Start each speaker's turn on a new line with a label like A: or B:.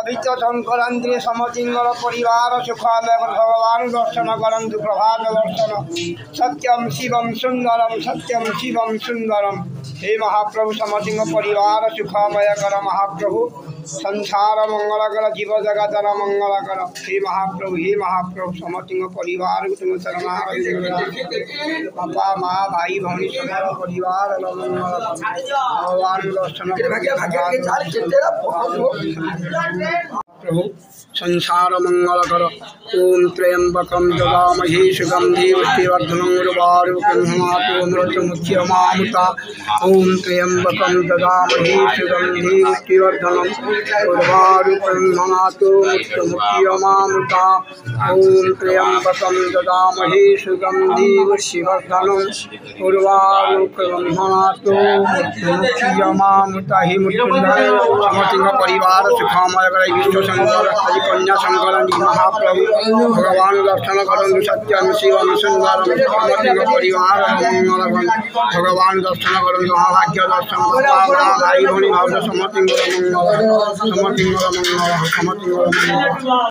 A: पवित्र शंकरांद्रिय समतिंगर परिवार सुखालय भगवान दर्शन करंतु प्रभात दर्शन सत्यम शिवम सुंदरम हे महाप्रभु समतिंग परिवार सुखमय कर महाप्रभु संसार मंगल कर जीव जगतर मंगल कर हे महाप्रभु समतिंग परिवार तुम पापा माँ भाई भौणी सब परिवार भगवान दर्शन प्रभु संसार मंगल कर ओम त्र्यंबकम जगामहे सुगंधि पुष्टिवर्धनम उर्वारुकंहमातु मृत्युमुच्यमामृता ओम त्र्यंबकम जगामहे सुगंधि पुष्टिवर्धनम उर्वारुकंहमातु मृत्युमुच्यमामृता ओम त्र्यंबकम जगामहे सुगंधि पुष्टिवर्धनम उर्वारुकंहमातु मृत्युमुच्यमामृता हे मृत्युंजय समतिंग परिवार सुखामय कर विश्व शंकर कन्या शंकर महाप्रभु भगवान दर्शन करंतु सत्यम शिवम सुंदरम समतिंग परिवार मंगल भगवान दर्शन करंतु महाभाग्य दर्शन भाई भौणी भाव समतिंग मंगल